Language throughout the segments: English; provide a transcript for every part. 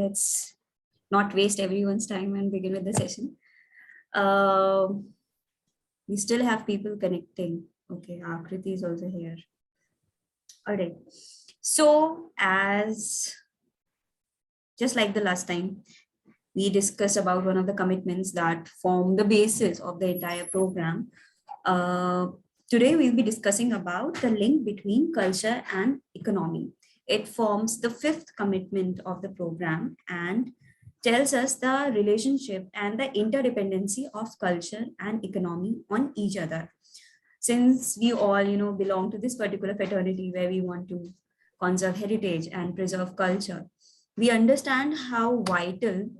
Let's not waste everyone's time and begin with the session. Uh, we still have people connecting. Okay, Akriti is also here. All right. So as just like the last time, we discussed about one of the commitments that form the basis of the entire program. Today we'll be discussing about the link between culture and economy. It forms the fifth commitment of the program and tells us the relationship and the interdependency of culture and economy on each other. Since we all, belong to this particular fraternity where we want to conserve heritage and preserve culture, we understand how vital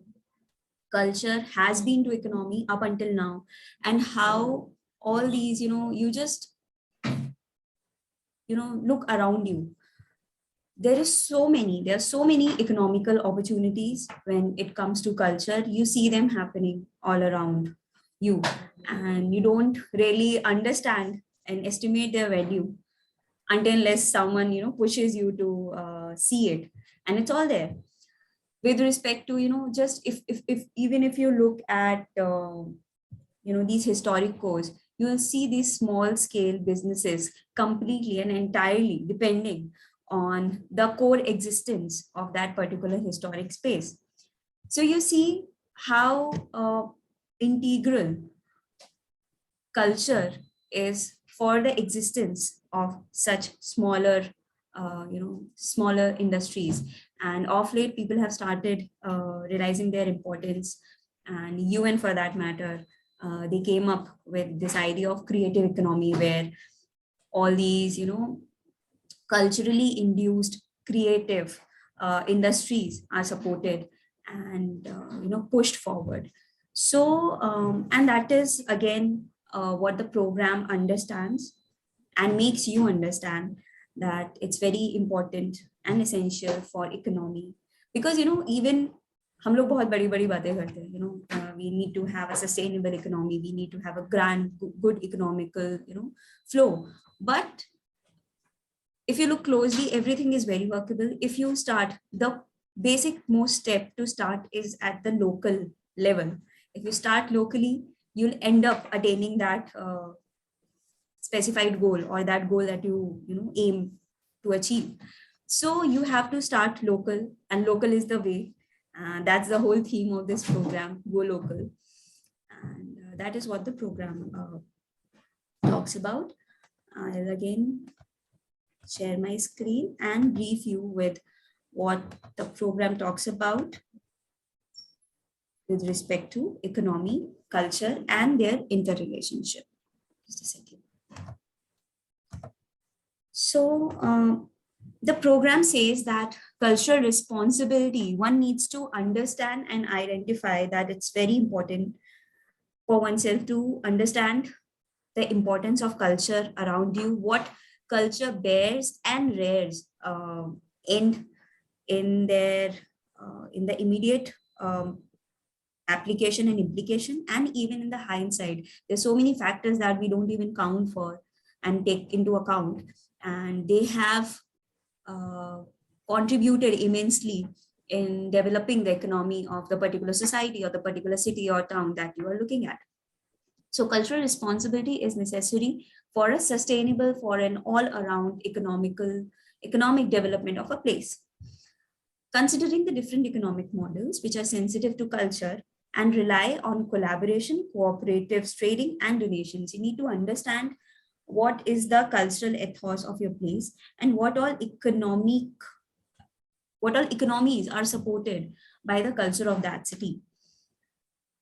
culture has been to economy up until now, and how all these, you just, look around you. There are so many economical opportunities when it comes to culture. You see them happening all around you, and you don't really understand and estimate their value unless someone, pushes you to see it, and it's all there. With respect to, just if even if you look at these historic cores, you will see these small scale businesses completely and entirely depending on the core existence of that particular historic space. So you see how integral culture is for the existence of such smaller industries. And of late, people have started realizing their importance, and UN, for that matter, they came up with this idea of creative economy, where all these, culturally induced creative industries are supported and pushed forward. So and that is again what the program understands and makes you understand, that it's very important and essential for economy. Because even हम लोग बहुत बड़ी बड़ी बातें करते हैं, we need to have a sustainable economy, we need to have a good economical flow. But if you look closely, everything is very workable. If you start, the basic most step to start is at the local level. If you start locally, you'll end up attaining that specified goal, or that goal that you aim to achieve. So you have to start local, and local is the way. That's the whole theme of this program, go local. And that is what the program talks about. I'll again share my screen and brief you with what the program talks about with respect to economy, culture, and their interrelationship. Just a second. So the program says that cultural responsibility, one needs to understand and identify that it's very important for oneself to understand the importance of culture around you, what culture bears and rears in the immediate application and implication, and even in the hindsight. There's so many factors that we don't even count for and take into account, and they have contributed immensely in developing the economy of the particular society or the particular city or town that you are looking at. So cultural responsibility is necessary for a sustainable, for an all-around economic development of a place. Considering the different economic models which are sensitive to culture and rely on collaboration, cooperatives, trading, and donations, you need to understand what is the cultural ethos of your place, and what all economies are supported by the culture of that city.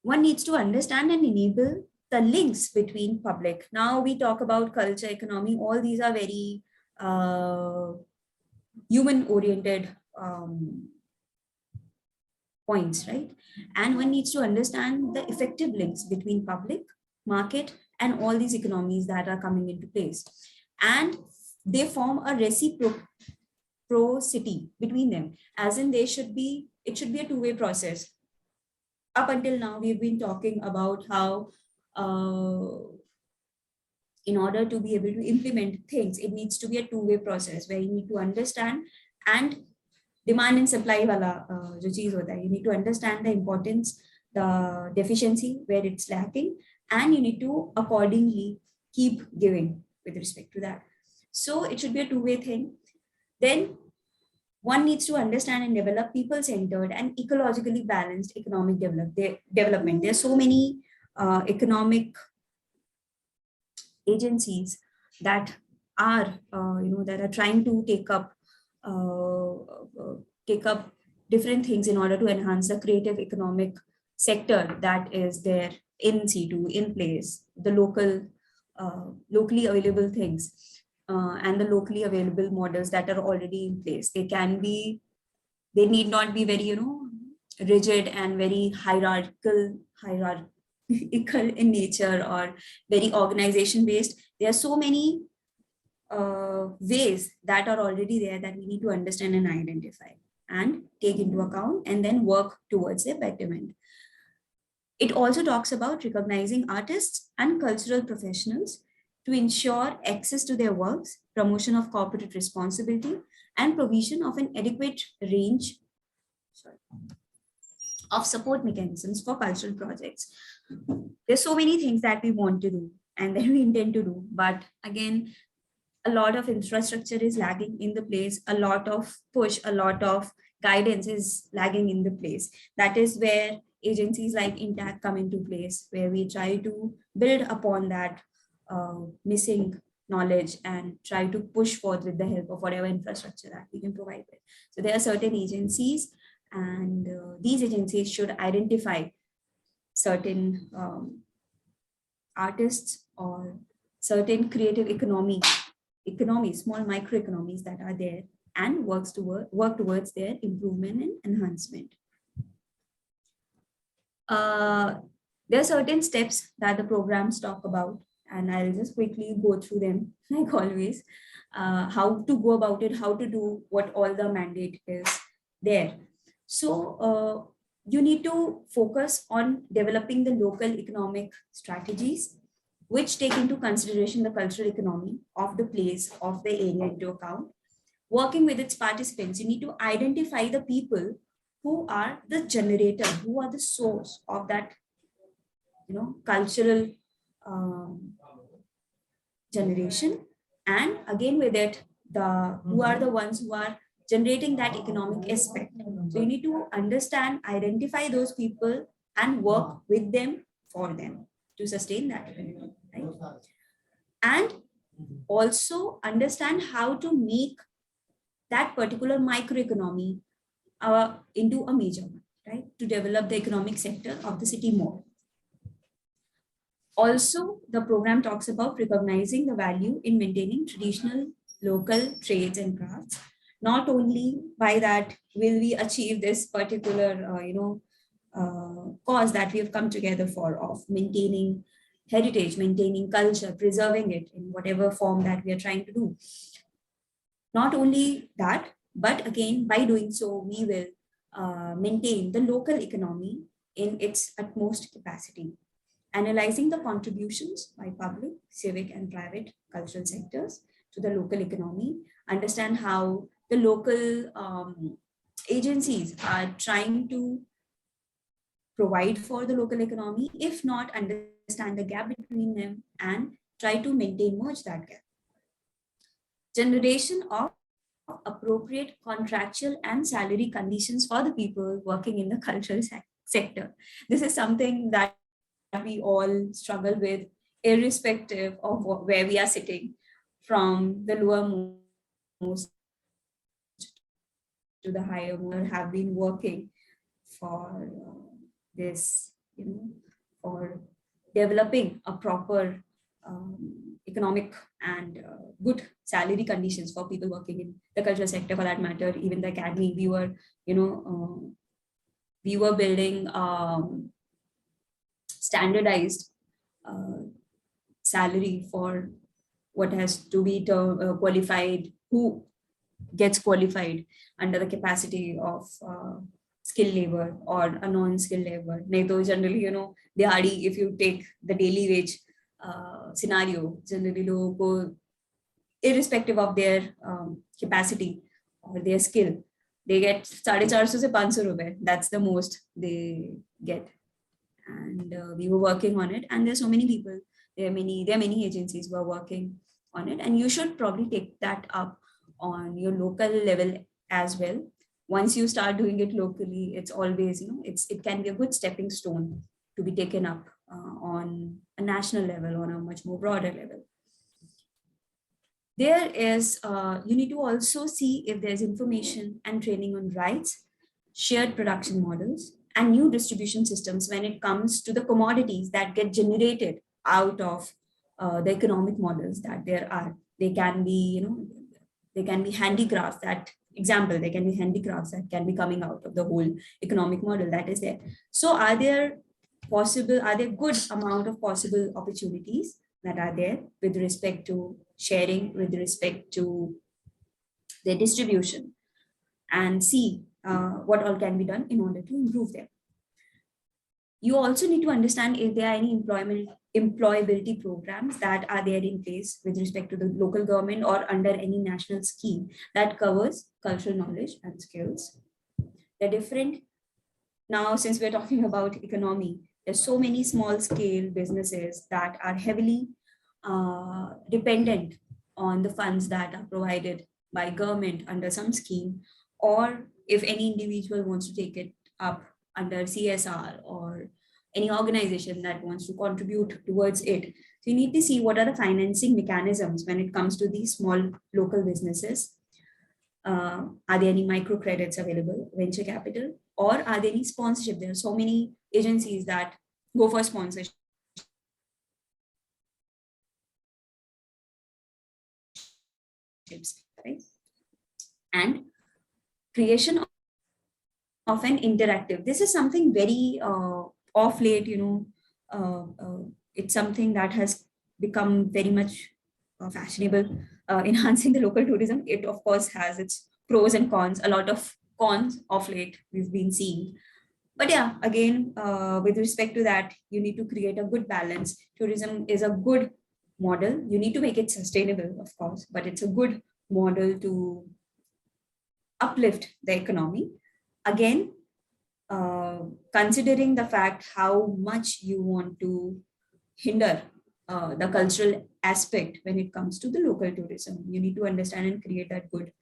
One needs to understand and enable the links between public. Now we talk about culture, economy, all these are very human-oriented points, right? And one needs to understand the effective links between public, market, and all these economies that are coming into place. And they form a reciprocity between them, as in it should be a two-way process. Up until now, we've been talking about how in order to be able to implement things, it needs to be a two-way process where you need to understand and demand and supply wala jo cheez hota hai, you need to understand the importance, the deficiency where it's lacking, and you need to accordingly keep giving with respect to that. So it should be a two-way thing. Then one needs to understand and develop people-centered and ecologically balanced economic development. There are so many economic agencies that are, that are trying to take up different things in order to enhance the creative economic sector that is there in situ, in place, the locally available things, and the locally available models that are already in place. They need not be very, rigid and very hierarchical in nature or very organization based. There are so many ways that are already there that we need to understand and identify and take into account and then work towards their betterment. It also talks about recognizing artists and cultural professionals to ensure access to their works, promotion of corporate responsibility, and provision of an adequate range of support mechanisms for cultural projects. There's so many things that we want to do and that we intend to do, but again, a lot of infrastructure is lagging in the place, a lot of push, a lot of guidance is lagging in the place. That is where agencies like INTACH come into place, where we try to build upon that missing knowledge and try to push forth with the help of whatever infrastructure that we can provide with. So there are certain agencies, and these agencies should identify certain artists or certain creative economies, small microeconomies that are there, and work towards their improvement and enhancement. There are certain steps that the programs talk about, and I'll just quickly go through them, like always. How to go about it, how to do what all the mandate is there. So you need to focus on developing the local economic strategies, which take into consideration the cultural economy of the place, of the area into account. Working with its participants, you need to identify the people who are the generator, who are the source of that, cultural generation, and again with it, who are the ones who are generating that economic aspect. So you need to understand, identify those people, and work with them for them to sustain that economy, right? And also understand how to make that particular microeconomy into a major one, right? To develop the economic sector of the city more. Also, the program talks about recognizing the value in maintaining traditional local trades and crafts. Not only by that will we achieve this particular, cause that we have come together for, of maintaining heritage, maintaining culture, preserving it in whatever form that we are trying to do. Not only that, but again, by doing so, we will maintain the local economy in its utmost capacity. Analyzing the contributions by public, civic, and private cultural sectors to the local economy, understand how the local agencies are trying to provide for the local economy, if not understand the gap between them and try to merge that gap. Generation of appropriate contractual and salary conditions for the people working in the cultural sector. This is something that we all struggle with, irrespective of where we are sitting, from the lowermost to the higher, have been working for this, for developing a proper economic and good salary conditions for people working in the cultural sector, for that matter. Even the academy, we were building standardized salary for what has to be qualified, who gets qualified under the capacity of skilled labor or a non-skilled labor. Generally, dihadi, if you take the daily wage scenario, generally irrespective of their capacity or their skill, they get 450 se 500 rupees. That's the most they get. And we were working on it, and there's so many people, there are many agencies who are working on it, and you should probably take that up on your local level as well. Once you start doing it locally, it's always, it can be a good stepping stone to be taken up on a national level, on a much more broader level. There is, you need to also see if there's information and training on rights, shared production models, and new distribution systems when it comes to the commodities that get generated out of the economic models that there are. They can be, they can be handicrafts that, example, they can be handicrafts that can be coming out of the whole economic model that is there. So are there good amount of possible opportunities that are there with respect to sharing, with respect to their distribution, and see what all can be done in order to improve them. You also need to understand if there are any employability programs that are there in place with respect to the local government or under any national scheme that covers cultural knowledge and skills. They're different. Now, since we're talking about economy, there's so many small scale businesses that are heavily dependent on the funds that are provided by government under some scheme, or if any individual wants to take it up under CSR or any organization that wants to contribute towards it. So you need to see what are the financing mechanisms when it comes to these small local businesses. Are there any microcredits available, venture capital, or are there any sponsorship? There are so many agencies that go for sponsorship, right? And creation of an interactive. This is something very off late, it's something that has become very much fashionable. Enhancing the local tourism, it of course has its pros and cons. A lot of cons of late we've been seeing. But yeah, again, with respect to that, you need to create a good balance. Tourism is a good model. You need to make it sustainable, of course, but it's a good model to uplift the economy. Again, considering the fact how much you want to hinder the cultural aspect when it comes to the local tourism, you need to understand and create that good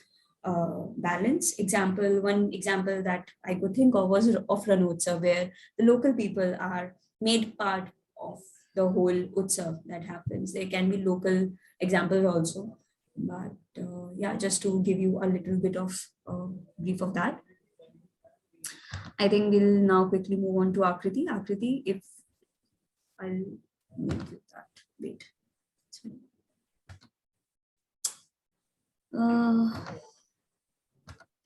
balance. One example that I could think of was of Ranotsav, where the local people are made part of the whole Utsav that happens. There can be local examples also, but yeah, just to give you a little bit of brief of that. I think we'll now quickly move on to Akriti. Akriti, if I'll make you that. Wait.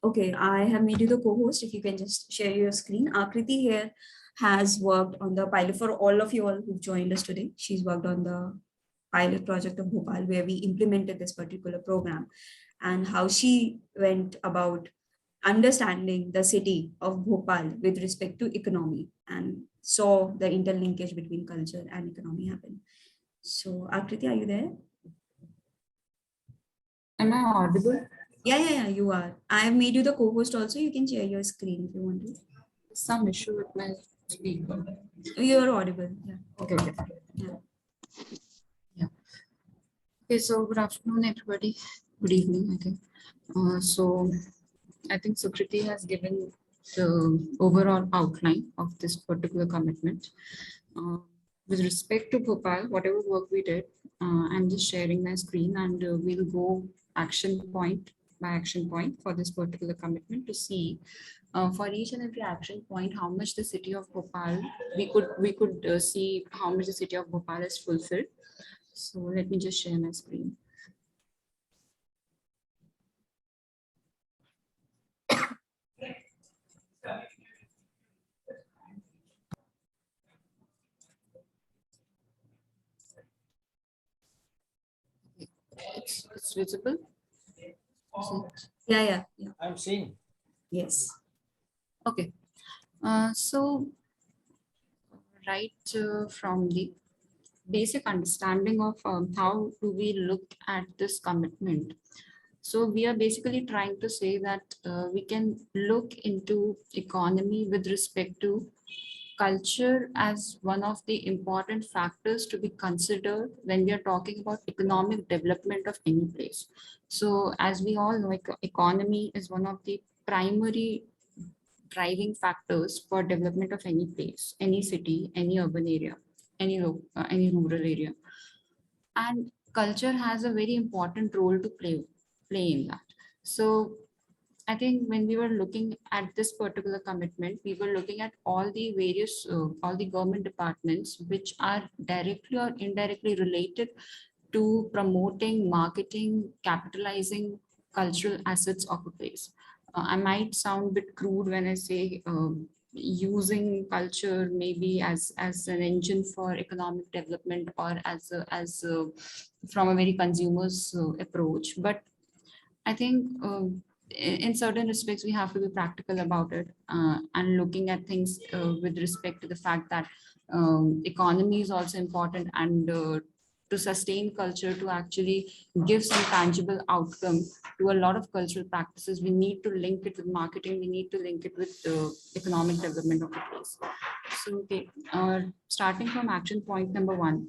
Okay, I have made you the co-host. If you can just share your screen. Akriti here has worked on the pilot for all of you all who've joined us today. She's worked on the pilot project of Bhopal, where we implemented this particular program, and how she went about understanding the city of Bhopal with respect to economy and saw the interlinkage between culture and economy happen. So Akriti, are you there? Am I audible? Yeah, you are. I have made you the co-host also. You can share your screen if you want to. Some issue with my speaker. You're audible. Yeah. Okay. Yeah. Okay, so good afternoon, everybody. Good evening, I think. So I think Sukriti has given the overall outline of this particular commitment. With respect to Bhopal, whatever work we did, I'm just sharing my screen, and we'll go action point by action point for this particular commitment to see for each and every action point how much the city of Bhopal, we could see how much the city of Bhopal is fulfilled. So let me just share my screen. It's visible. Yeah. I'm seeing. Yes. Okay. So right from the basic understanding of how do we look at this commitment. So we are basically trying to say that we can look into economy with respect to culture as one of the important factors to be considered when we are talking about economic development of any place. So as we all know, economy is one of the primary driving factors for development of any place, any city, any urban area, any rural area. And culture has a very important role to play in that. So I think when we were looking at this particular commitment, we were looking at all the various, all the government departments which are directly or indirectly related to promoting, marketing, capitalizing cultural assets of a place. I might sound a bit crude when I say using culture maybe as an engine for economic development or as from a very consumer's approach, but I think in certain respects, we have to be practical about it and looking at things with respect to the fact that economy is also important, and to sustain culture, to actually give some tangible outcome to a lot of cultural practices, we need to link it with marketing, we need to link it with economic development of the place. So, okay, starting from action point number 1.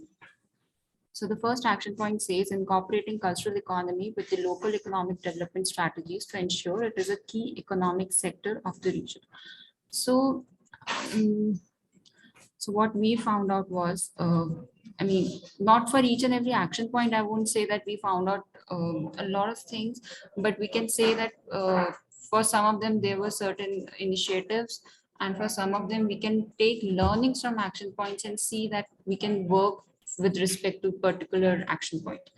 So the first action point says incorporating cultural economy with the local economic development strategies to ensure it is a key economic sector of the region. So, um, so what we found out was, I mean, not for each and every action point, I won't say that we found out a lot of things, but we can say that for some of them, there were certain initiatives, and for some of them, we can take learnings from action points and see that we can work with respect to particular action point.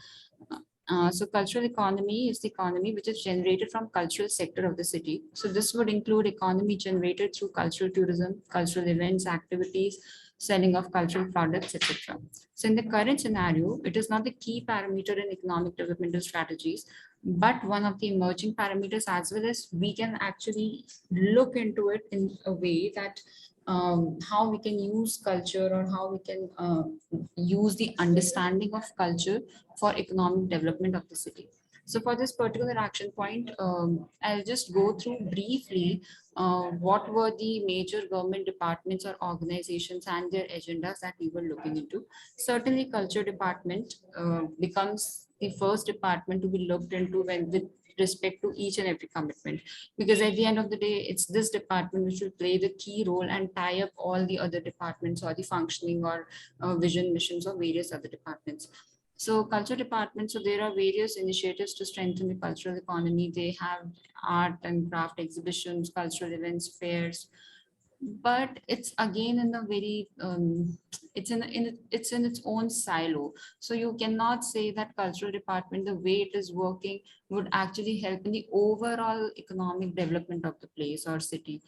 So cultural economy is the economy which is generated from cultural sector of the city. So this would include economy generated through cultural tourism, cultural events, activities, selling of cultural products, etc. So in the current scenario, it is not the key parameter in economic developmental strategies, but one of the emerging parameters, as well as we can actually look into it in a way that how we can use culture, or how we can use the understanding of culture for economic development of the city. So for this particular action point, I'll just go through briefly what were the major government departments or organizations and their agendas that we were looking into. Certainly, culture department becomes the first department to be looked into when with respect to each and every commitment, because at the end of the day, it's this department which will play the key role and tie up all the other departments or the functioning or vision missions of various other departments. So culture department, so there are various initiatives to strengthen the cultural economy. They have art and craft exhibitions, cultural events, fairs, but it's again in a very it's in its own silo. So you cannot say that cultural department, the way it is working, would actually help in the overall economic development of the place or city.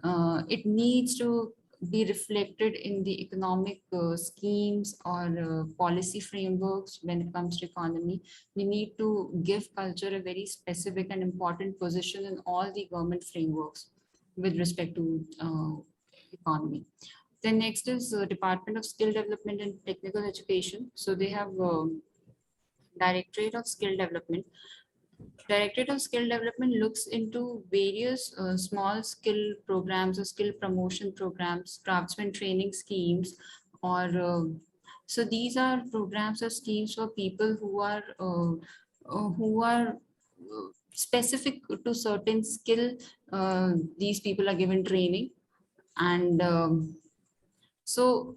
It needs to be reflected in the economic schemes or policy frameworks. When it comes to economy, we need to give culture a very specific and important position in all the government frameworks with respect to economy. Then next is Department of Skill Development and Technical Education. So they have Directorate of Skill Development. Directorate of Skill Development looks into various small skill programs or skill promotion programs, craftsman training schemes, or so these are programs or schemes for people who are specific to certain skill. These people are given training, and so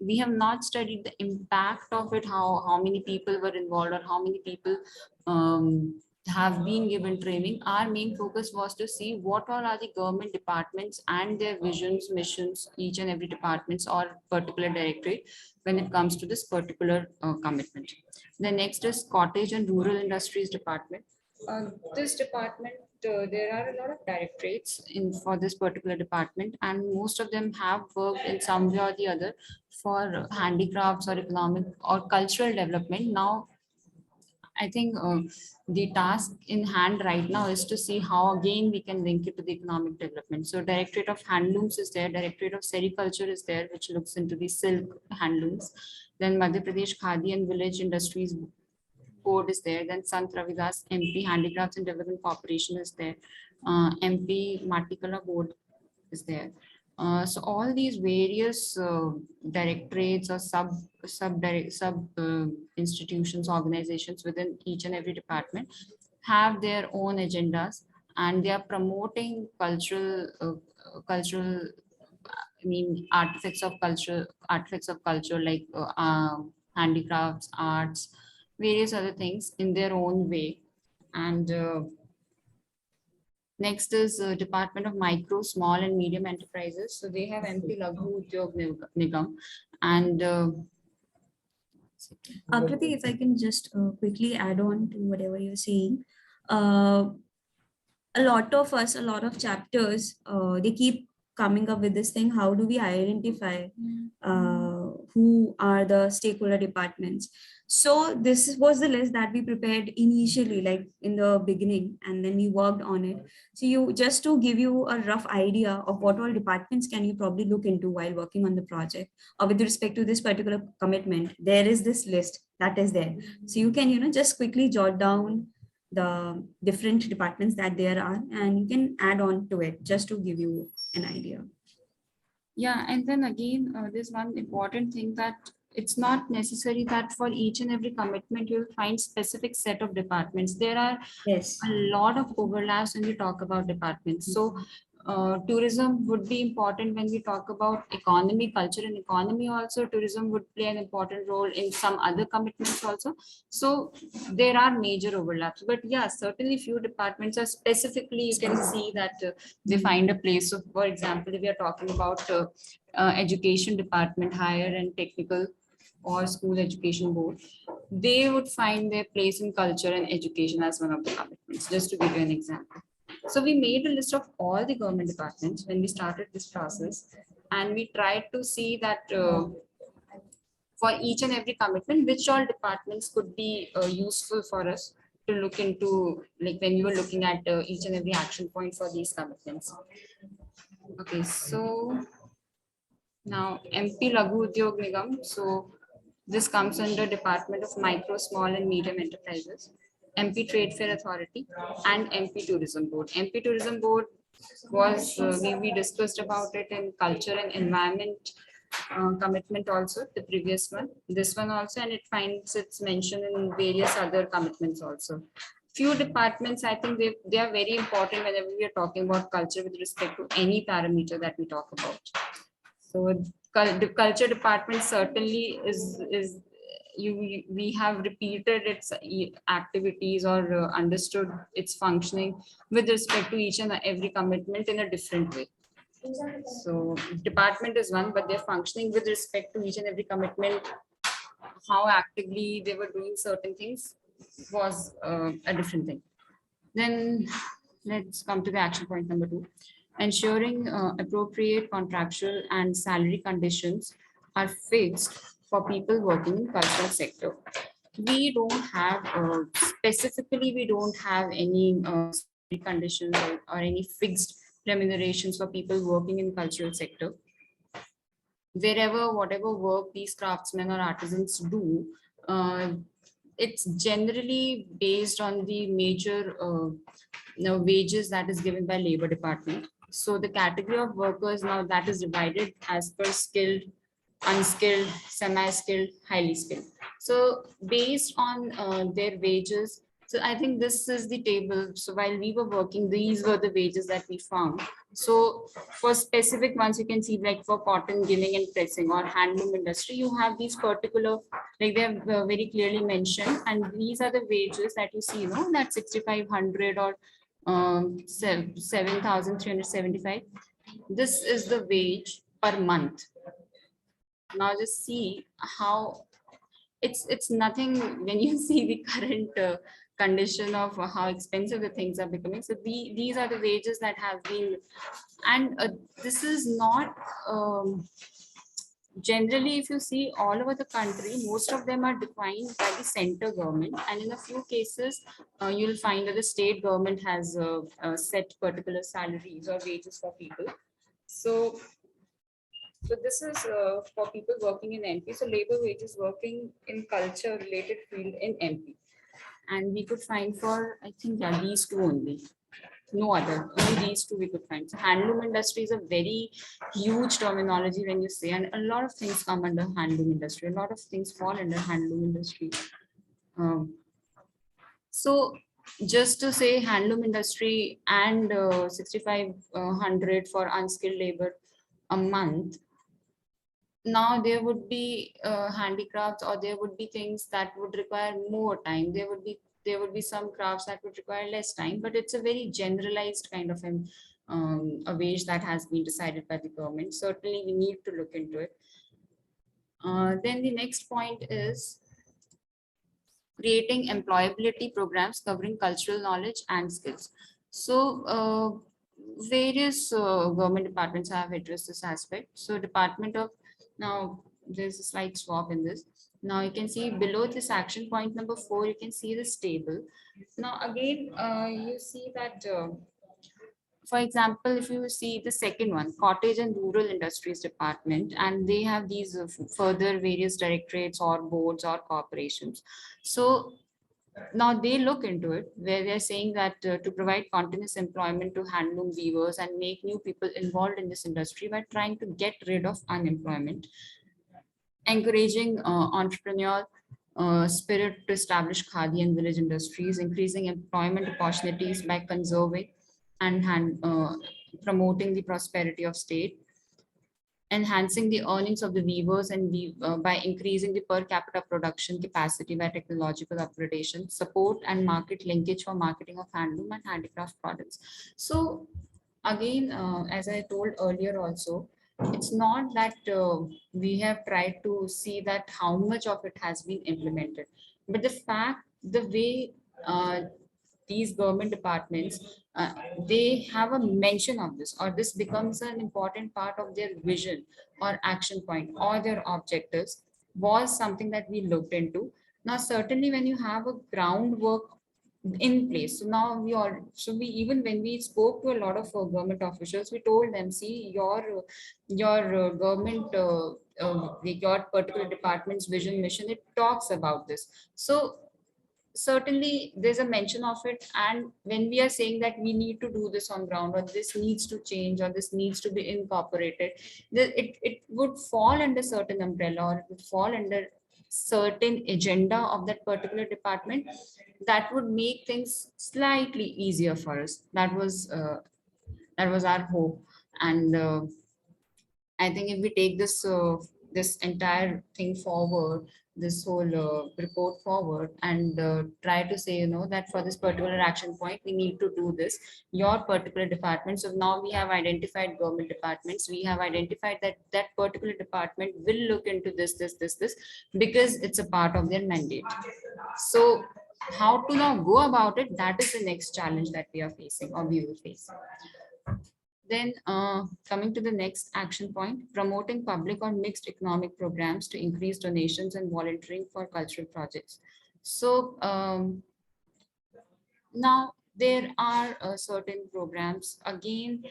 we have not studied the impact of it, how many people were involved or how many people have been given training. Our main focus was to see what all are the government departments and their visions, missions, each and every departments or particular directorate when it comes to this particular commitment. The next is Cottage and Rural Industries Department. This department, there are a lot of directorates in for this particular department, and most of them have worked in some way or the other for handicrafts or economic or cultural development. Now, I think the task in hand right now is to see how again we can link it to the economic development. So Directorate of Handlooms is there, Directorate of Sericulture is there, which looks into the silk handlooms. Then Madhya Pradesh Khadi and Village Industries Board is there. Then Sant Ravidas MP Handicrafts and Development Corporation is there. MP Matikala Board is there. So all these various directorates or sub institutions, organizations within each and every department have their own agendas, and they are promoting cultural, I mean, artifacts of culture like handicrafts, arts, various other things in their own way. And next is Department of Micro, Small and Medium Enterprises. So they have MP Laghu Udyog Nigam. And Akriti, if I can just quickly add on to whatever you're saying. Uh, a lot of us, a lot of chapters, they keep coming up with this thing. How do we identify who are the stakeholder departments? So this was the list that we prepared initially, like in the beginning, and then we worked on it. So you, just to give you a rough idea of what all departments can you probably look into while working on the project, or with respect to this particular commitment, there is this list that is there. So you can, just quickly jot down the different departments that there are, and you can add on to it just to give you an idea. yeah, and then again, there's one important thing, that it's not necessary that for each and every commitment you'll find specific set of departments. There are Yes. a lot of overlaps when we talk about departments. So tourism would be important when we talk about economy, culture and economy also. Tourism would play an important role in some other commitments also. So there are major overlaps, but yeah, certainly few departments are specifically, you can see that they find a place. So for example, if we are talking about education department, higher and technical or school education board, they would find their place in culture and education as one of the commitments, just to give you an example. So we made a list of all the government departments when we started this process, and we tried to see that for each and every commitment, which all departments could be useful for us to look into, like when we were looking at each and every action point for these commitments. Okay, so now MP Laghu Udyog Nigam. So this comes under Department of Micro, Small and Medium Enterprises, MP Trade Fair Authority, and MP Tourism Board. MP Tourism Board was, we discussed about it in Culture and Environment commitment also, the previous one, this one also, and it finds its mention in various other commitments also. Few departments, I think they are very important whenever we are talking about culture with respect to any parameter that we talk about. So the culture department certainly is we have repeated its activities or understood its functioning with respect to each and every commitment in a different way. So department is one, but they're functioning with respect to each and every commitment, how actively they were doing certain things was a different thing. Then let's come to the action point number 2. Ensuring appropriate contractual and salary conditions are fixed for people working in cultural sector. We don't have, specifically, we don't have any salary conditions or any fixed remunerations for people working in cultural sector. Wherever, whatever work these craftsmen or artisans do, it's generally based on the major wages that is given by Labor Department. So the category of workers now, that is divided as per skilled, unskilled, semi-skilled, highly skilled. So based on their wages, so I think this is the table. So while we were working, these were the wages that we found. So for specific ones, you can see like for cotton ginning and pressing or handloom industry, you have these particular, like they have very clearly mentioned, and these are the wages that you see, that 6,500 or 7,375. This is the wage per month. Now just see how it's nothing when you see the current condition of how expensive the things are becoming. So these are the wages that have been, and this is not generally, if you see all over the country, most of them are defined by the center government, and in a few cases you'll find that the state government has set particular salaries or wages for people. So this is for people working in MP. So labor wages working in culture related field in MP. And we could find for, I think, yeah, these two only. No other, only these two we could find. So handloom industry is a very huge terminology when you say, and a lot of things come under handloom industry. A lot of things fall under handloom industry. So just to say handloom industry and 6,500 for unskilled labor a month. Now there would be handicrafts, or there would be things that would require more time. There would be some crafts that would require less time, but it's a very generalized kind of a wage that has been decided by the government. Certainly we need to look into it. Then the next point is creating employability programs covering cultural knowledge and skills. So various government departments have addressed this aspect. So Department of, now there's a slight swap in this. Now you can see below this action point number 4, you can see this table. Now again, you see that for example, if you see the second one, Cottage and Rural Industries Department, and they have these further various directorates or boards or corporations. So now they look into it, where they're saying that to provide continuous employment to handloom weavers and make new people involved in this industry by trying to get rid of unemployment, encouraging entrepreneurial spirit to establish khadi and village industries, increasing employment opportunities by conserving and promoting the prosperity of state, enhancing the earnings of the weavers and by increasing the per capita production capacity by technological upgradation, support and market linkage for marketing of handloom and handicraft products. So again, as I told earlier also, it's not that we have tried to see that how much of it has been implemented, but the fact, the way these government departments, they have a mention of this, or this becomes an important part of their vision or action point or their objectives, was something that we looked into. Now, certainly when you have a groundwork in place, so now we even when we spoke to a lot of government officials, we told them, see, your government, your particular department's vision mission, it talks about this. So certainly there's a mention of it, and when we are saying that we need to do this on ground, or this needs to change, or this needs to be incorporated, it would fall under certain umbrella, or it would fall under certain agenda of that particular department that would make things slightly easier for us. That was our hope. And I think if we take this entire thing forward, this whole report forward, and try to say, that for this particular action point, we need to do this, your particular department. So now we have identified government departments. We have identified that that particular department will look into this, because it's a part of their mandate. So how to now go about it, that is the next challenge that we are facing, or we will face. Then coming to the next action point, promoting public or mixed economic programs to increase donations and volunteering for cultural projects. So now there are certain programs. Again,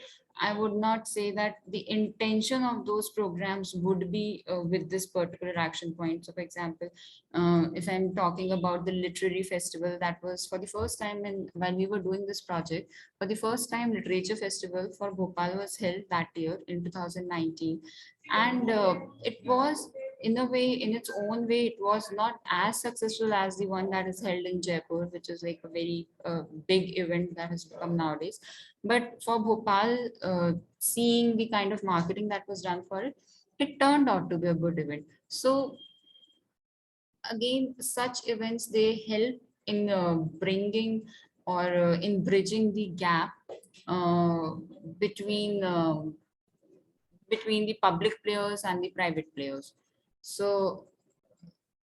I would not say that the intention of those programs would be with this particular action point. So for example, if I'm talking about the literary festival, that was for the first time when we were doing this project, for the first time literature festival for Bhopal was held that year in 2019. And it was, in a way, in its own way, it was not as successful as the one that is held in Jaipur, which is like a very big event that has become nowadays. But for Bhopal, seeing the kind of marketing that was done for it, it turned out to be a good event. So again, such events, they help in bringing or in bridging the gap between the public players and the private players. So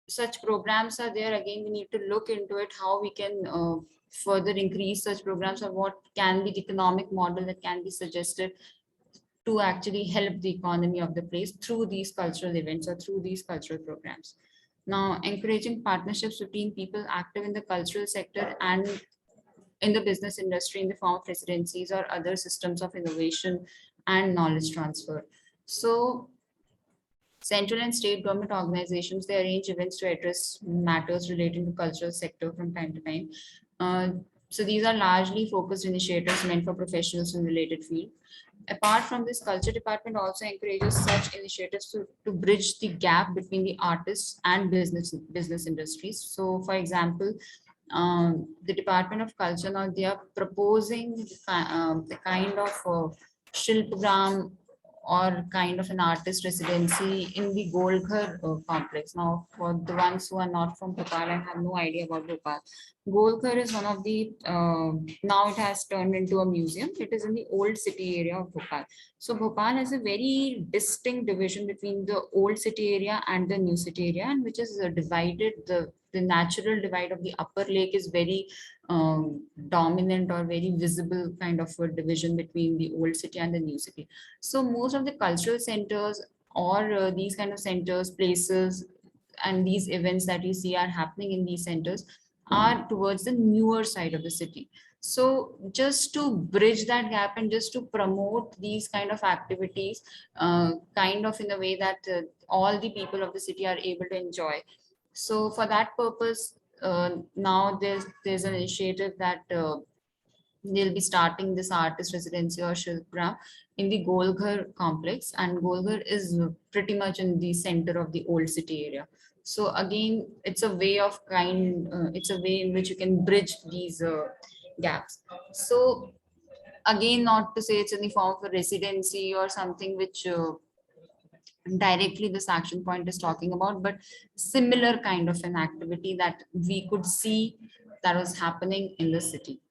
such programs are there. Again, we need to look into it, how we can further increase such programs, or what can be the economic model that can be suggested to actually help the economy of the place through these cultural events or through these cultural programs. Now, encouraging partnerships between people active in the cultural sector and in the business industry in the form of residencies or other systems of innovation and knowledge transfer. So Central and state government organizations, they arrange events to address matters relating to cultural sector from time to time. So these are largely focused initiatives meant for professionals in related field. Apart from this, culture department also encourages such initiatives to bridge the gap between the artists and business industries. So for example, the Department of Culture now, they are proposing the kind of Shilpagram or kind of an artist residency in the Golghar complex. Now, for the ones who are not from Bhopal and have no idea about Bhopal, Golghar is one of the, now it has turned into a museum. It is in the old city area of Bhopal. So Bhopal has a very distinct division between the old city area and the new city area, and which is divided, the natural divide of the upper lake is very dominant or very visible kind of a division between the old city and the new city. So most of the cultural centers or these kind of centers, places, and these events that you see are happening in these centers are towards the newer side of the city. So just to bridge that gap and just to promote these kind of activities, kind of in a way that all the people of the city are able to enjoy. So for that purpose, now there's an initiative that they'll be starting this artist residency or Shilpgram in the Golghar complex, and Golghar is pretty much in the center of the old city area. So again, it's a way of it's a way in which you can bridge these gaps. So again, not to say it's in the form of a residency or something which directly this action point is talking about, but similar kind of an activity that we could see that was happening in the city.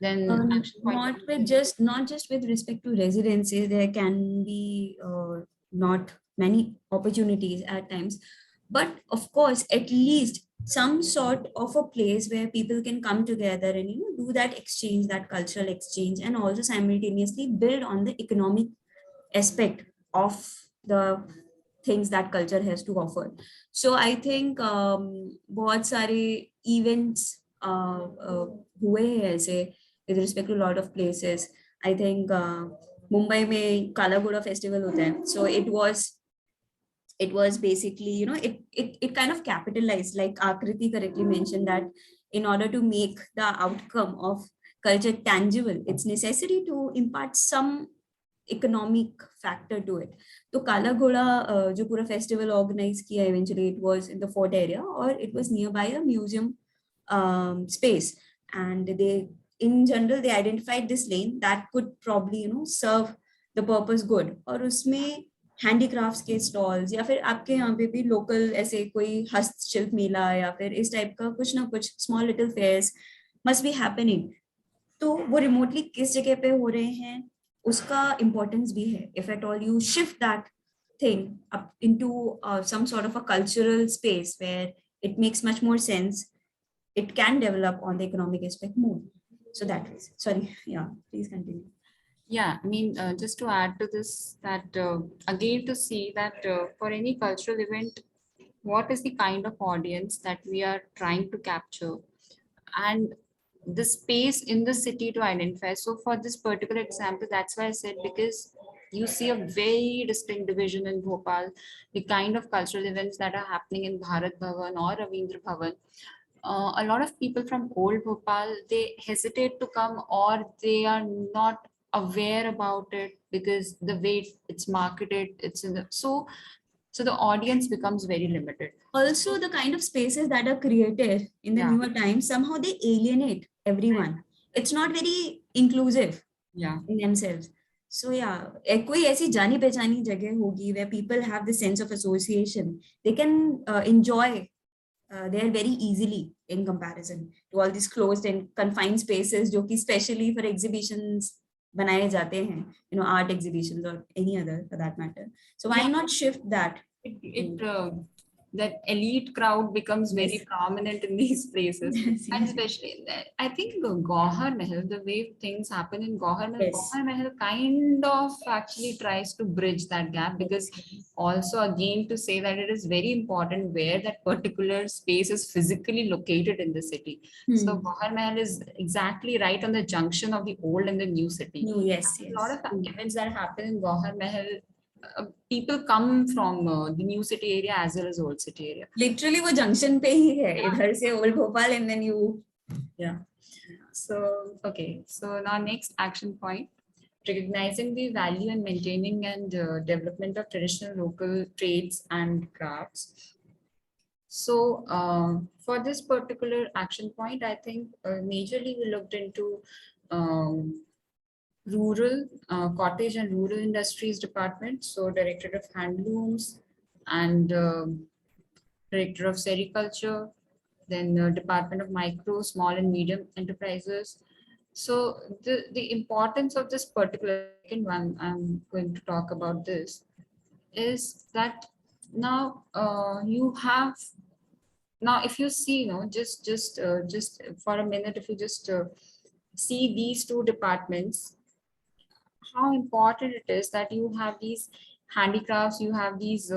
Then action point not just with respect to residencies, there can be not many opportunities at times, but of course at least some sort of a place where people can come together and do that exchange, that cultural exchange, and also simultaneously build on the economic aspect of the things that culture has to offer. So I think बहुत सारे events हुए हैं ऐसे with respect to a lot of places. I think Mumbai में काला घोड़ा festival होता है. So it was basically, it kind of capitalized, like Akriti correctly mentioned, that in order to make the outcome of culture tangible, it's necessary to impart some economic factor to it. तो काला घोड़ा जो पूरा festival organize किया eventually, it was in the fort area or it was nearby a museum space, and they in general they identified this lane that could probably serve the purpose good, और उसमें handicrafts के stalls या फिर आपके यहाँ पे भी local ऐसे कोई हस्तशिल्प मेला या फिर इस टाइप का कुछ ना कुछ small little fairs must be happening. तो वो रिमोटली किस जगह पे हो रहे हैं उसका इम्पोर्टेंस भी है. If at all you shift that thing up into some sort of a cultural space where it makes much more sense, it can develop on the economic aspect more. So that is, sorry, yeah, please continue. Yeah, I mean, just to add to this, that again, to see that for any cultural event, what is the kind of audience that we are trying to capture, and the space in the city to identify. So for this particular example, that's why I said, because you see a very distinct division in Bhopal, the kind of cultural events that are happening in Bharat Bhavan or Ravindra Bhavan. A lot of people from old Bhopal, they hesitate to come, or they are not aware about it because the way it's marketed, it's in the, so the audience becomes very limited. Also, the kind of spaces that are created in the newer times, somehow they alienate everyone. It's not very inclusive in themselves. So yeah, कोई ऐसी जानी पहचानी जगह होगी where people have the sense of association, they can enjoy there very easily in comparison to all these closed and confined spaces जो कि specially for exhibitions बनाए जाते हैं, art exhibitions or any other for that matter. So why not shift that? That elite crowd becomes very prominent in these places. Yes. And especially, I think Gauhar Mahal, the way things happen in Gauhar Mahal, Gauhar Mahal kind of actually tries to bridge that gap, because also again to say that it is very important where that particular space is physically located in the city. So Gauhar Mahal is exactly right on the junction of the old and the new city. Yes. A lot of events that happen in Gauhar Mahal, people come from the new city area as well as old city area. Literally वो junction पे ही है, इधर से old Bhopal and then you. Yeah. So, okay. So now next action point, recognizing the value and maintaining and development of traditional local trades and crafts. So for this particular action point, I think majorly we looked into rural cottage and rural industries department. So Directorate of Handlooms and Director of Sericulture, then Department of Micro, Small and Medium Enterprises. So the importance of this particular second one, I'm going to talk about this, is that now you have, now if you see, you know, just for a minute, if you just see these two departments, how important it is that you have these handicrafts, you have these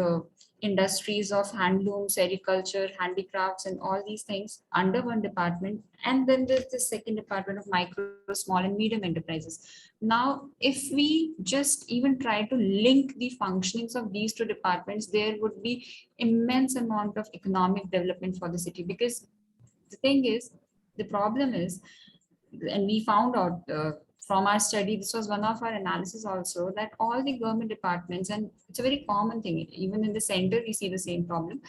industries of handloom, sericulture, handicrafts, and all these things under one department. And then there's the second department of micro, small, and medium enterprises. Now, if we just even try to link the functionings of these two departments, there would be immense amount of economic development for the city. Because the thing is, the problem is, and we found out from our study, this was one of our analysis also, that all the government departments, and it's a very common thing, even in the center, we see the same problem.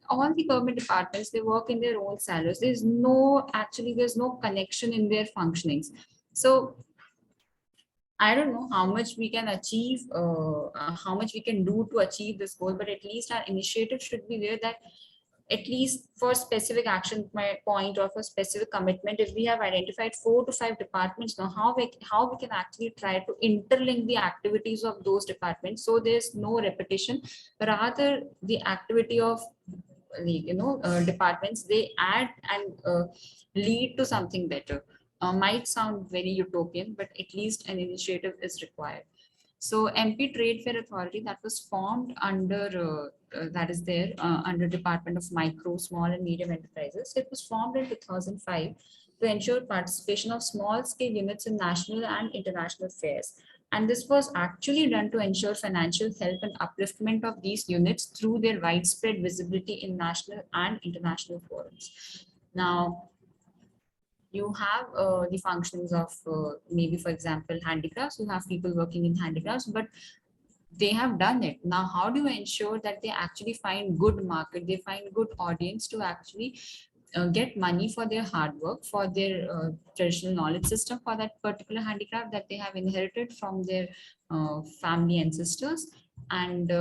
All the government departments, they work in their own silos. There's no connection in their functionings. So I don't know how much we can achieve, how much we can do to achieve this goal, but at least our initiative should be there that at least for specific action point or for specific commitment, if we have identified 4 to 5 departments, now how we can actually try to interlink the activities of those departments, so there's no repetition, rather the activity of departments, they add and lead to something better. Might sound very utopian, but at least an initiative is required. So MP Trade Fair Authority, that was formed under that is there under Department of Micro, Small and Medium Enterprises. It was formed in 2005 to ensure participation of small scale units in national and international fairs. And this was actually done to ensure financial help and upliftment of these units through their widespread visibility in national and international forums. Now, you have the functions of maybe, for example, handicrafts. You have people working in handicrafts, but they have done it. Now, how do you ensure that they actually find good market, they find good audience to actually get money for their hard work, for their traditional knowledge system, for that particular handicraft that they have inherited from their family ancestors? And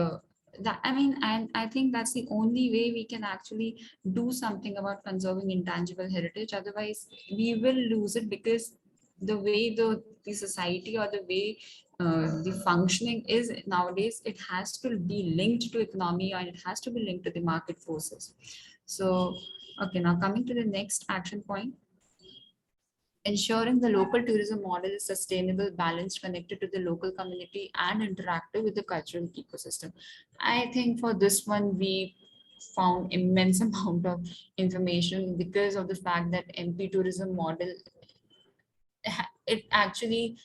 that, I mean, and I think that's the only way we can actually do something about conserving intangible heritage. Otherwise, we will lose it, because the way the society or the way the functioning is nowadays, it has to be linked to economy, and it has to be linked to the market forces. So, okay, now coming to the next action point, ensuring the local tourism model is sustainable, balanced, connected to the local community, and interactive with the cultural ecosystem. I think for this one, we found immense amount of information, because of the fact that MP tourism model, it actually,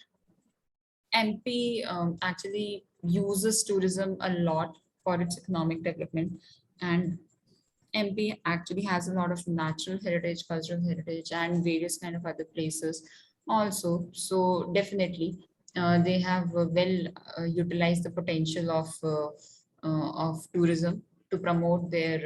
MP actually uses tourism a lot for its economic development, and MP actually has a lot of natural heritage, cultural heritage, and various kind of other places also. So definitely, they have well utilized the potential of tourism to promote their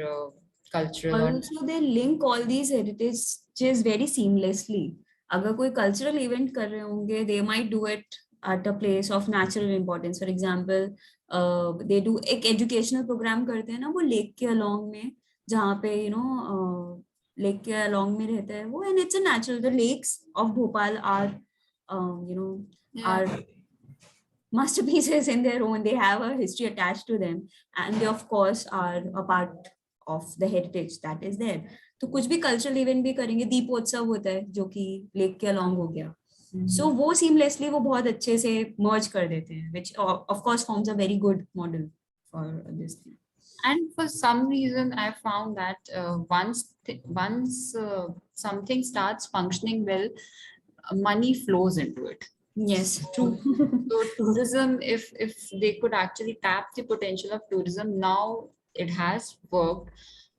cultural. Also, they link all these heritages very seamlessly. अगर कोई cultural event कर रहे होंगे, they might do it at a place of natural importance. For example, they do एक educational program करते हैं ना, वो lake के along में, जहाँ पे lake के along में रहता है वो, and it's a natural. The lakes of Bhopal are are masterpieces in their own. They have a history attached to them, and they of course are a part of the heritage that is there. तो कुछ भी cultural event भी करेंगे, दीपोत्सव होता है जो कि lake के along हो गया, so वो seamlessly वो बहुत अच्छे से merge कर देते हैं, which of course forms a very good model for this thing. And for some reason, I found that once something starts functioning well, money flows into it. Yes, true. So tourism, if they could actually tap the potential of tourism, now it has worked.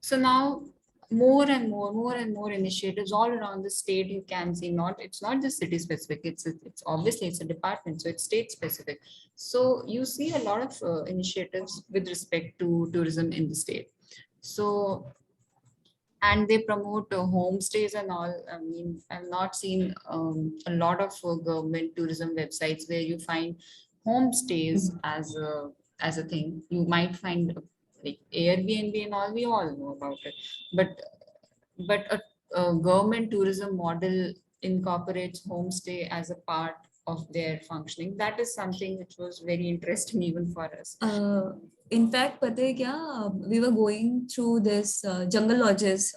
So now more and more initiatives all around the state you can see. Not it's not just city specific. It's obviously it's a department, so it's state specific. So you see a lot of initiatives with respect to tourism in the state. So and they promote homestays and all. I mean, I've not seen a lot of government tourism websites where you find homestays as a thing. You might find like Airbnb and all. We all know about it, but a government tourism model incorporates homestay as a part of their functioning. That is something which was very interesting even for us. In fact, पता है क्या, we were going through this jungle lodges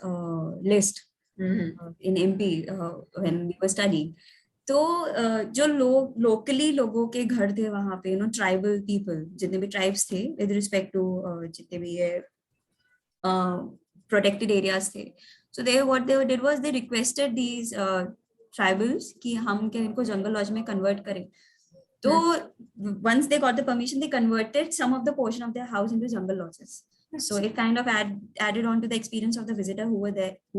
list in MP when we were studying. तो जो लोग locally लोगों के घर थे वहां पे, ट्राइबल पीपल, जितने भी ट्राइब्स थे विद रिस्पेक्ट टू जितने भी ये प्रोटेक्टेड एरियाज थे, so they what they did was they requested these tribals कि हम क्या इनको जंगल लॉज में कन्वर्ट करें. तो once they got the permission, they converted some of the portion of their house into jungle lodges. So it kind of added on to the experience of the visitor who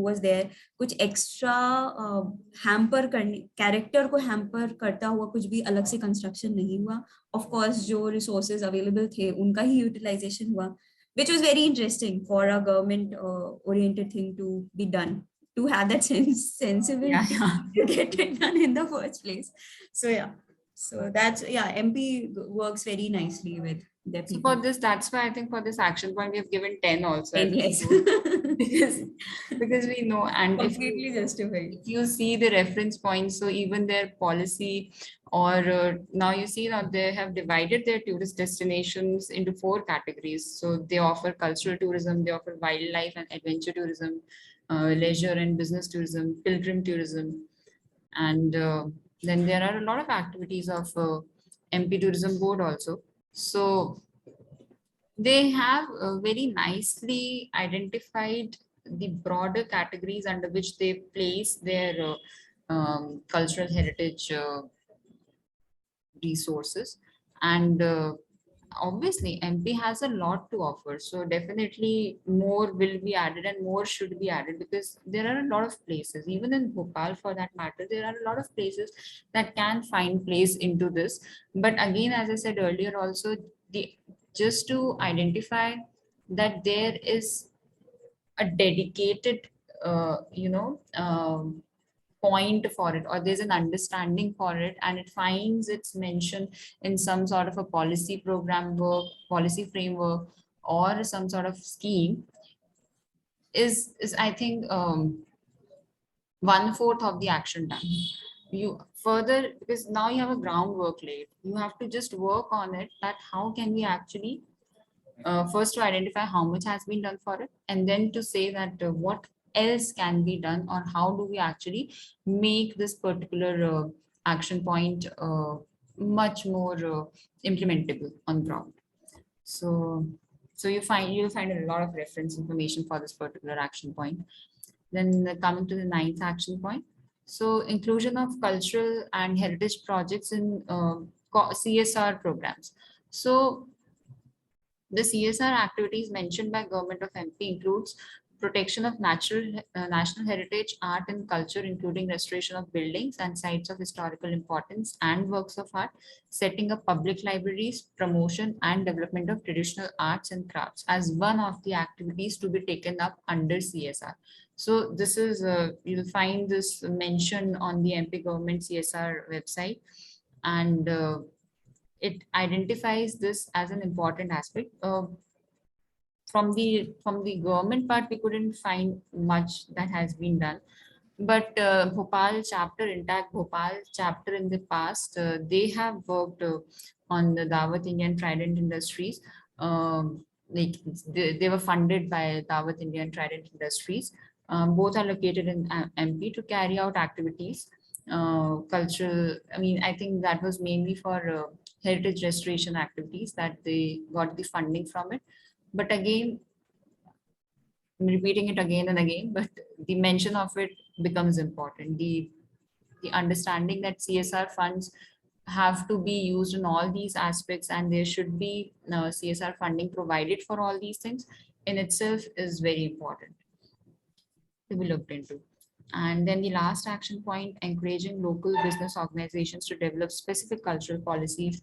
was there. कुछ extra hamper करने, character को hamper करता हुआ कुछ भी अलग से construction नहीं हुआ. Of course, जो resources available थे उनका ही utilization हुआ, which was very interesting for a government oriented thing to be done, to have that sensibility to get it done in the first place. So yeah. So that's, yeah, MP works very nicely with their So people. for this, that's why I think for this action point, we have given 10 also. And yes. because we know, and Completely justified. if you see the reference points, so even their policy or now you see that they have divided their tourist destinations into 4 categories. So they offer cultural tourism, they offer wildlife and adventure tourism, leisure and business tourism, pilgrim tourism, and then there are a lot of activities of MP Tourism Board also. So they have very nicely identified the broader categories under which they place their cultural heritage resources. And obviously MP has a lot to offer, so definitely more will be added and more should be added, because there are a lot of places, even in Bhopal for that matter, there are a lot of places that can find place into this. But again, as I said earlier also, the just to identify that there is a dedicated point for it, or there's an understanding for it, and it finds its mention in some sort of a policy program work, policy framework, or some sort of scheme, is I think 1/4 of the action done. You further, because now you have a groundwork laid, you have to just work on it, that how can we actually first to identify how much has been done for it, and then to say that what else can be done, or how do we actually make this particular action point much more implementable on ground. So you'll find a lot of reference information for this particular action point. Then coming to the 9th action point, so inclusion of cultural and heritage projects in CSR programs. So the CSR activities mentioned by Government of MP includes protection of national heritage, art and culture, including restoration of buildings and sites of historical importance and works of art, setting up public libraries, promotion and development of traditional arts and crafts as one of the activities to be taken up under CSR. So this is, you'll find this mention on the MP government CSR website, and it identifies this as an important aspect. From the government part, we couldn't find much that has been done, but Bhopal chapter, INTACH Bhopal chapter in the past, they have worked on the Dawat Indian Trident Industries. Like they were funded by Dawat Indian Trident Industries. Both are located in MP to carry out activities, cultural. I mean, I think that was mainly for heritage restoration activities that they got the funding from it. But again, I'm repeating it again and again, but the mention of it becomes important. The understanding that CSR funds have to be used in all these aspects, and there should be CSR funding provided for all these things in itself is very important to be looked into. And then the last action point, encouraging local business organizations to develop specific cultural policies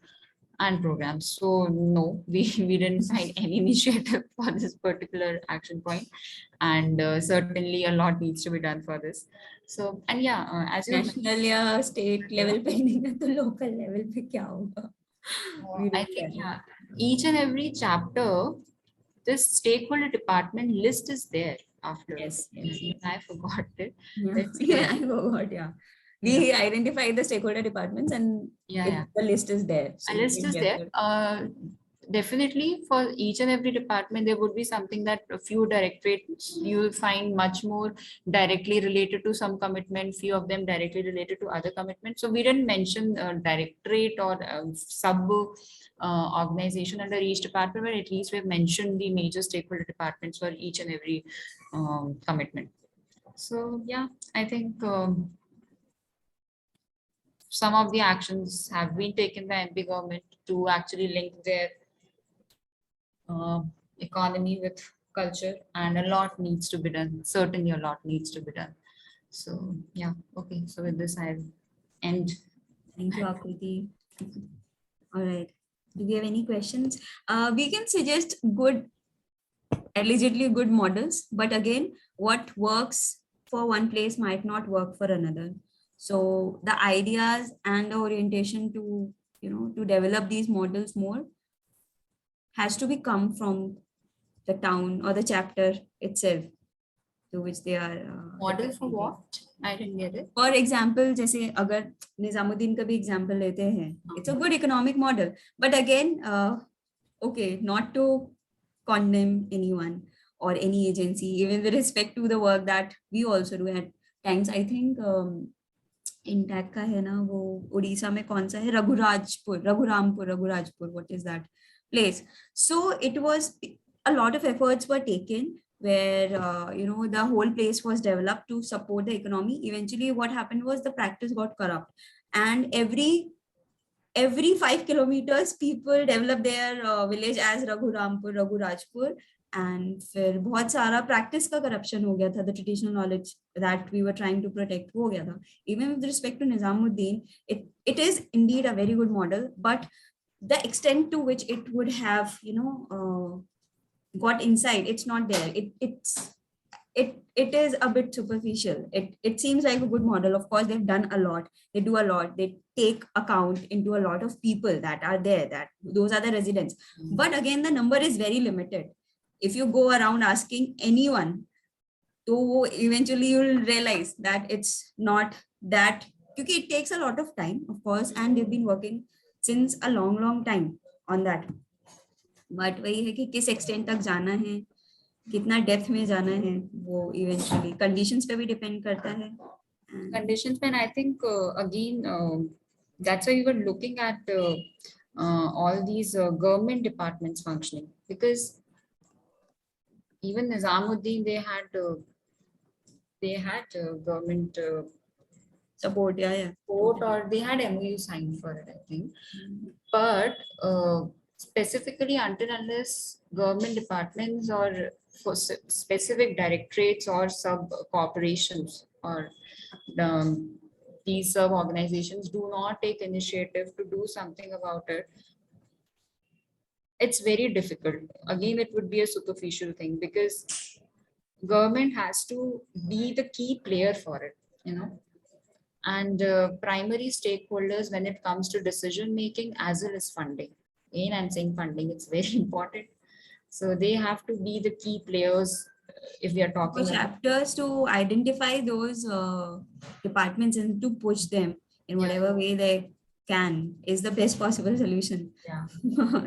and programs. So no, we didn't find any initiative for this particular action point, and certainly a lot needs to be done for this. So, and yeah, as you National या state level पे नहीं ना तो local level पे क्या होगा? We I don't think, get it. yeah, each and every chapter, this stakeholder department list is there after. Yes, yes. I forgot it. Yeah, It's yeah, there. I forgot. Yeah, we identify the stakeholder departments, and Yeah. the list is there. A So you list can is get there. it. Definitely for each and every department, there would be something that a few directorates you will find much more directly related to some commitment, few of them directly related to other commitments. So we didn't mention directorate or sub organization under each department, but at least we've mentioned the major stakeholder departments for each and every commitment. So yeah, I think some of the actions have been taken by MP government to actually link their economy with culture, and a lot needs to be done. Certainly a lot needs to be done. So yeah, okay. So with this, I end. Thank you, Akriti. All right. Do we have any questions? We can suggest good, allegedly good models, but again, what works for one place might not work for another. So the ideas and the orientation to, to develop these models more has to be come from the town or the chapter itself to which they are. Model for what? I didn't get it. For example, जैसे अगर निजामुद्दीन का भी example लेते हैं, it's a good economic model. But again, okay, not to condemn anyone or any agency, even with respect to the work that we also do at times. I think INTACH का है ना वो उड़ीसा में कौन सा है Raghurajpur, what is that place? So it was a lot of efforts were taken where the whole place was developed to support the economy. Eventually what happened was the practice got corrupt, and every 5 kilometers people develop their village as Raghurajpur, and फिर बहुत सारा practice का corruption हो गया था. The traditional knowledge that we were trying to protect हो गया था. Even with respect to Nizamuddin, it is indeed a very good model, but the extent to which it would have got inside, it's not there. It is a bit superficial. It seems like a good model. Of course, they've done a lot. They do a lot. They take account into a lot of people that are there, that those are the residents. But again, the number is very limited. If you go around asking anyone, so eventually you'll realize that it's not that, because it takes a lot of time, of course, and they've been working since a long time on that. But वही है कि किस extent तक जाना है, कितना depth में जाना है, वो इवेंचुअली कंडीशंस पे भी डिपेंड करता है. Conditions, and I think again that's why we were looking at all these government departments functioning, because even Nizamuddin, they had government support, support, or they had MOU signed for it, I think. But specifically, until unless government departments or for specific directorates or sub corporations or these sub organizations do not take initiative to do something about it, it's very difficult. Again, it would be a superficial thing, because government has to be the key player for it, and primary stakeholders when it comes to decision making as well as funding. Again, I'm saying funding, it's very important. So they have to be the key players if we are talking for chapters to identify those departments and to push them in whatever way they can is the best possible solution.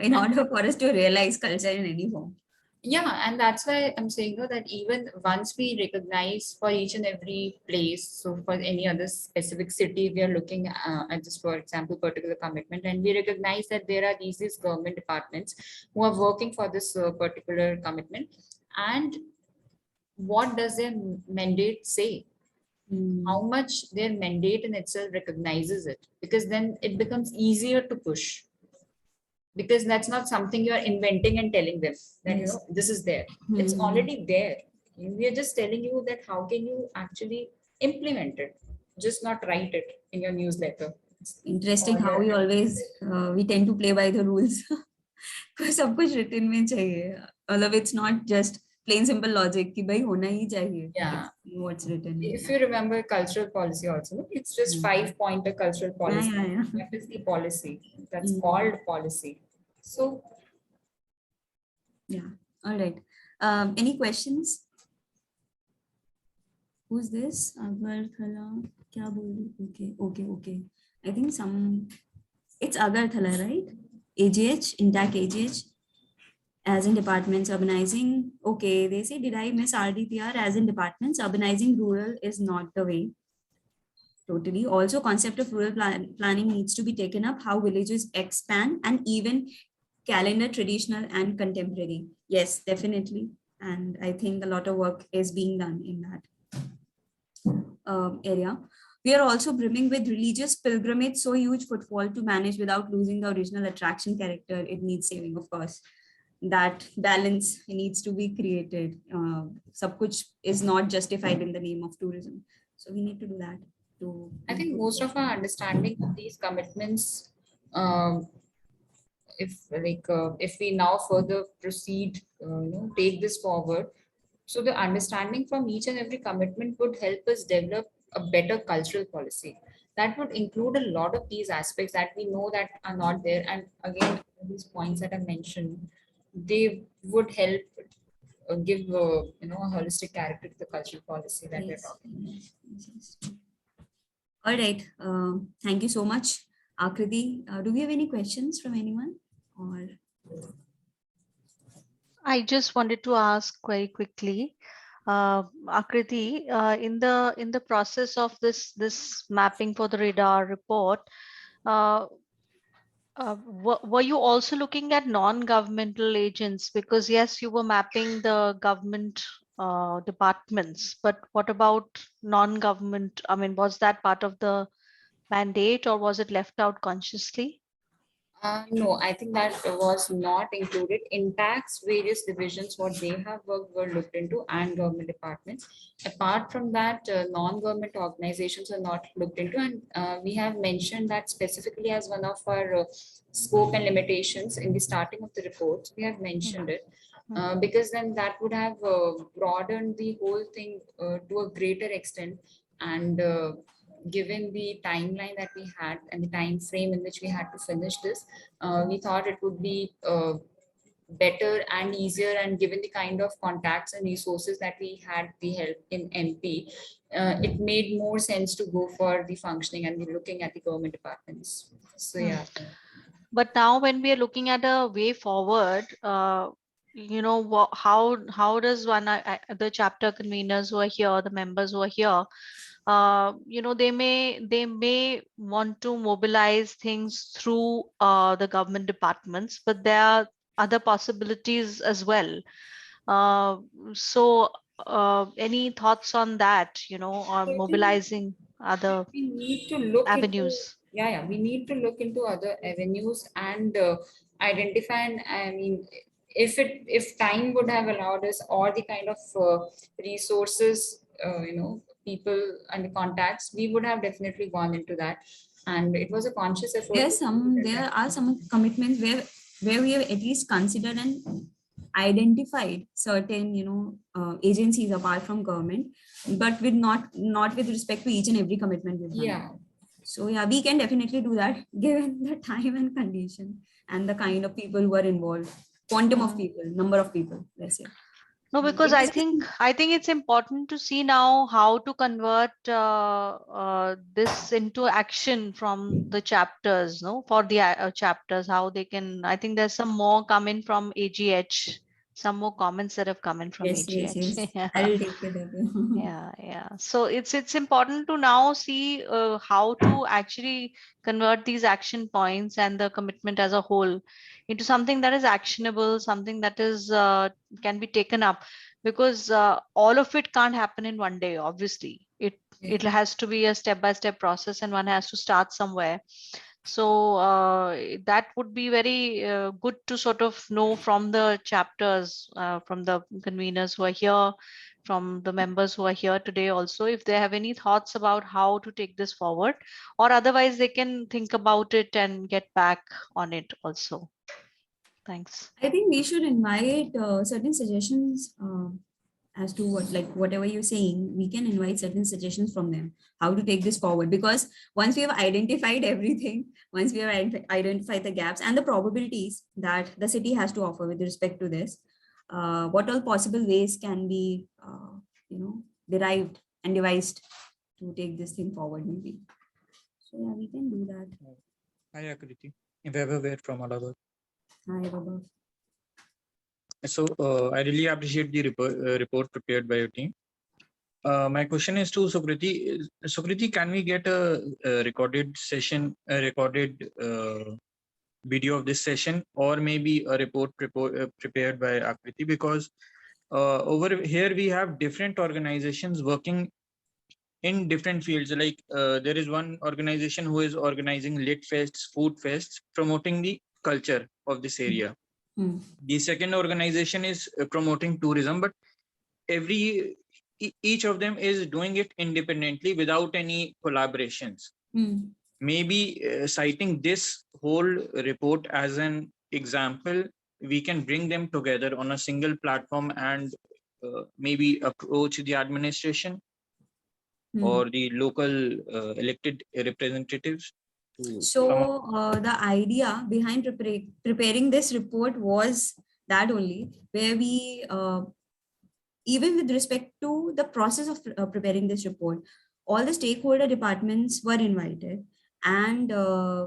In order for us to realize culture in any form. Yeah, and that's why I'm saying that even once we recognize for each and every place, so for any other specific city, we are looking at this, for example, particular commitment, and we recognize that there are these government departments who are working for this particular commitment, and what does their mandate say? how much their mandate in itself recognizes it, because then it becomes easier to push, because that's not something you are inventing and telling them that, Yes. this is there. It's already there. We are just telling you that how can you actually implement it, just not write it in your newsletter. Interesting Or how we always we tend to play by the rules. सब कुछ written में चाहिए. मतलब it's not just plain simple logic कि भाई होना ही चाहिए. Yeah. It's what's written. If you remember cultural policy also, no? It's just 5-pointer cultural policy. Yeah. That is the policy. That's called policy. So Yeah. All right. Any questions? Who's this? Agarthala. क्या बोल रही? Okay. I think it's Agarthala, right? AGH, INTACH AGH. As in departments, urbanizing. Okay, they say, did I miss RDPR? As in departments, urbanizing rural is not the way. Totally. Also, concept of rural planning needs to be taken up, how villages expand, and even calendar traditional and contemporary. Yes, definitely. And I think a lot of work is being done in that area. We are also brimming with religious pilgrimage, so huge footfall to manage without losing the original attraction character. It needs saving, of course. That balance needs to be created. Sab kuch is not justified in the name of tourism. So we need to do that. I think most of our understanding of these commitments, if we now further proceed, take this forward. So the understanding from each and every commitment would help us develop a better cultural policy. That would include a lot of these aspects that we know that are not there. And again, these points that I mentioned, they would help give a holistic character to the cultural policy that we're talking. All right. Thank you so much, Akriti. Do we have any questions from anyone? Or I just wanted to ask very quickly, Akriti, in the process of this mapping for the radar report, were you also looking at non-governmental agents? Because yes, you were mapping the government departments, but what about non-government? I mean, was that part of the mandate or was it left out consciously? No, I think that was not included. INTACH's various divisions, what they have worked were looked into, and government departments. Apart from that, non-government organizations are not looked into, and we have mentioned that specifically as one of our scope and limitations in the starting of the report. We have mentioned it because then that would have broadened the whole thing to a greater extent, and given the timeline that we had and the time frame in which we had to finish this, we thought it would be better and easier, and given the kind of contacts and resources that we had the help in MP, it made more sense to go for the functioning and the looking at the government departments. So yeah. But now when we are looking at a way forward, how does one, the chapter conveners who are here, the members who are here, they may want to mobilize things through the government departments, but there are other possibilities as well. So any thoughts on that, on mobilizing other we need to look avenues? We need to look into other avenues and identify, and I mean, if time would have allowed us, or the kind of resources, people and the contacts, we would have definitely gone into that, and it was a conscious effort. there are some commitments where we have at least considered and identified certain agencies apart from government, but with not with respect to each and every commitment we've done. Yeah. So yeah, we can definitely do that given the time and condition and the kind of people who are involved, quantum of people, number of people, let's say. No, because I think it's important to see now how to convert this into action from the chapters, for the chapters, how they can. I think there's some more coming from AGH, some more comments that have come in from AGH. Yes. I'll take it up. Yeah. So it's important to now see how to actually convert these action points and the commitment as a whole into something that is actionable, something that is can be taken up, because all of it can't happen in one day. Obviously, it it has to be a step-by-step process, and one has to start somewhere. So that would be very good to sort of know from the chapters, from the conveners who are here, from the members who are here today also, if they have any thoughts about how to take this forward, or otherwise they can think about it and get back on it also. Thanks. I think we should invite certain suggestions as to what, like whatever you're saying, we can invite certain suggestions from them, how to take this forward. Because once we have identified everything, once we have identified the gaps and the probabilities that the city has to offer with respect to this, what all possible ways can be, derived and devised to take this thing forward maybe. So yeah, we can do that. Hi, Akriti. We're from Allahabad. Hi, Baba. So I really appreciate the report prepared by your team. My question is to Sukriti. Sukriti, can we get a recorded session, a recorded video of this session, or maybe a report prepared by Akriti? Because over here we have different organizations working in different fields. Like there is one organization who is organizing lit fests, food fests, promoting the culture of this area. The second organization is promoting tourism, but each of them is doing it independently without any collaborations. Maybe citing this whole report as an example, we can bring them together on a single platform and maybe approach the administration or the local elected representatives. So the idea behind preparing this report was that only, where we, even with respect to the process of preparing this report, all the stakeholder departments were invited, and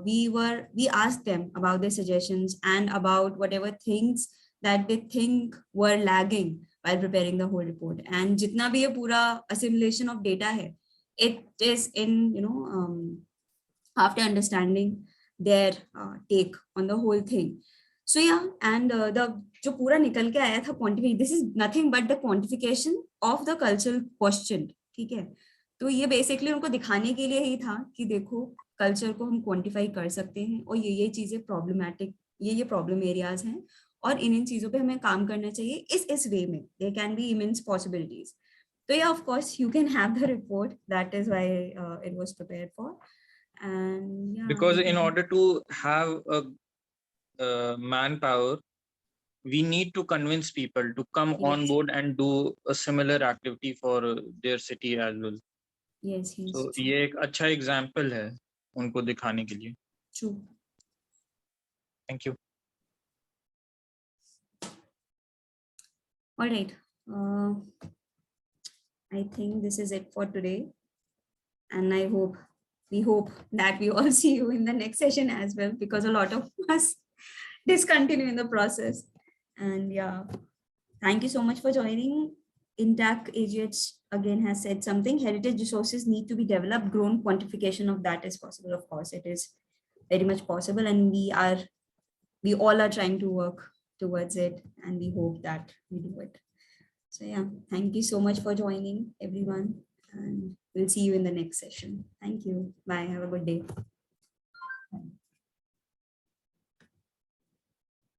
we asked them about their suggestions and about whatever things that they think were lagging while preparing the whole report. And jitna bhi ye pura assimilation of data hai, it is in, after understanding their take on the whole thing. So yeah, and the जो पूरा निकल के आया था quantification, this is nothing but the quantification of the cultural question, ठीक है? तो ये basically उनको दिखाने के लिए ही था कि देखो कल्चर को हम क्वांटिफाई कर सकते हैं और ये चीजें प्रॉब्लमैटिक, ये प्रॉब्लम एरियाज हैं और इन चीजों पे हमें काम करना चाहिए इस वे में. There can be immense possibilities. So yeah, of course you can have the report. That is why it was prepared for. And yeah, because in order to have a manpower, we need to convince people to come on board and do a similar activity for their city as well. Yes, yes. So ये एक अच्छा example है उनको दिखाने के लिए. True. Thank you. All right. I think this is it for today. And we hope that we all see you in the next session as well, because a lot of us discontinue in the process. And yeah, thank you so much for joining. INTACH AGH again has said something. Heritage resources need to be developed, grown. Quantification of that is possible. Of course, it is very much possible, and we all are trying to work towards it, and we hope that we do it. So yeah, thank you so much for joining, everyone, and we'll see you in the next session. Thank you. Bye. Have a good day.